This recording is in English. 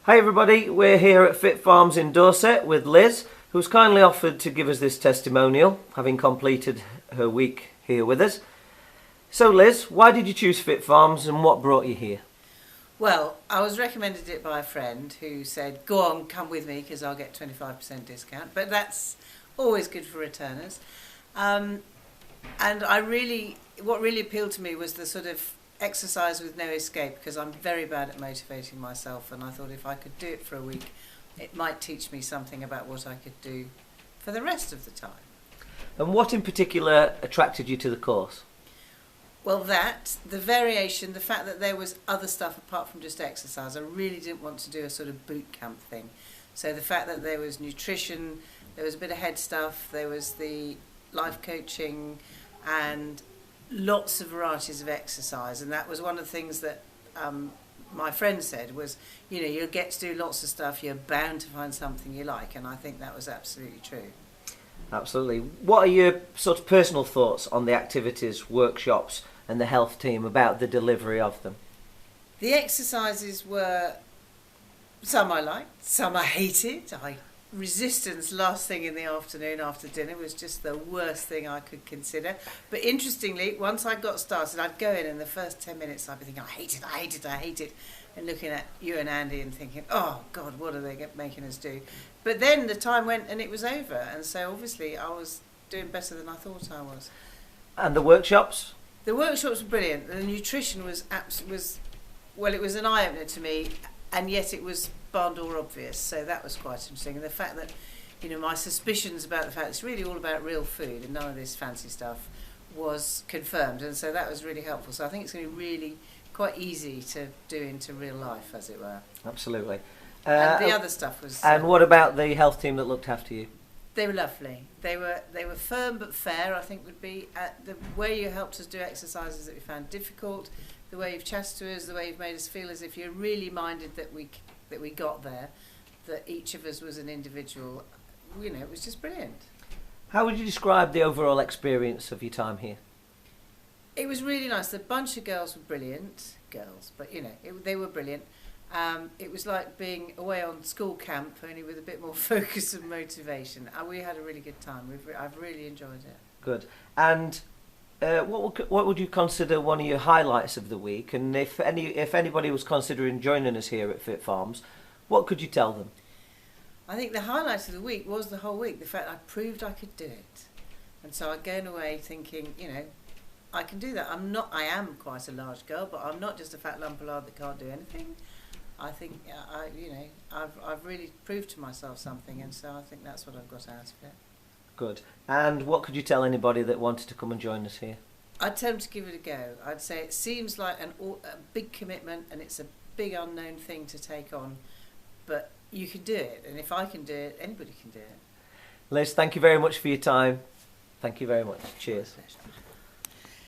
Hi everybody, we're here at Fit Farms in Dorset with Liz, who's kindly offered to give us this testimonial, having completed her week here with us. So Liz, why did you choose Fit Farms and what brought you here? Well, I was recommended it by a friend who said, go on, come with me because I'll get 25% discount. But that's always good for returners. And what really appealed to me was the sort of exercise with no escape, because I'm very bad at motivating myself, and I thought if I could do it for a week, it might teach me something about what I could do for the rest of the time. And what in particular attracted you to the course? Well, the variation, the fact that there was other stuff apart from just exercise. I really didn't want to do a sort of boot camp thing. So the fact that there was nutrition, there was a bit of head stuff, there was the life coaching, and lots of varieties of exercise. And that was one of the things that my friend said was, you know, you'll get to do lots of stuff, you're bound to find something you like. And I think that was absolutely true. Absolutely. What are your sort of personal thoughts on the activities, workshops and the health team about the delivery of them? The exercises were, some I liked, some I hated. Resistance last thing in the afternoon after dinner was just the worst thing I could consider. But interestingly, once I got started, I'd go in and the first 10 minutes I'd be thinking, I hate it. And looking at you and Andy and thinking, oh God, what are they making us do? But then the time went and it was over. And so obviously I was doing better than I thought I was. And the workshops? The workshops were brilliant. The nutrition was well, it was an eye-opener to me, and yet it was barn door obvious. So that was quite interesting. And the fact that, you know, my suspicions about the fact it's really all about real food and none of this fancy stuff was confirmed. And so that was really helpful. So I think it's going to be really quite easy to do into real life, as it were. Absolutely. And the other stuff was... And what about the health team that looked after you? They were lovely. They were firm but fair, I think would be. The way you helped us do exercises that we found difficult, the way you've chatted to us, the way you've made us feel as if you're really minded that we got there, that each of us was an individual, you know, it was just brilliant. How would you describe the overall experience of your time here? It was really nice. The bunch of girls were brilliant. But, you know, they were brilliant. It was like being away on school camp, only with a bit more focus and motivation. We had a really good time. I've really enjoyed it. Good. And what would you consider one of your highlights of the week? And if anybody was considering joining us here at Fit Farms, what could you tell them? I think the highlight of the week was the whole week. The fact I proved I could do it. And so I'd gone away thinking, you know, I can do that. I am quite a large girl, but I'm not just a fat lump of lard that can't do anything. I think, I've really proved to myself something, and so I think that's what I've got out of it. Good. And what could you tell anybody that wanted to come and join us here? I'd tell them to give it a go. I'd say it seems like a big commitment, and it's a big unknown thing to take on, but you can do it, and if I can do it, anybody can do it. Liz, thank you very much for your time. Thank you very much. Cheers.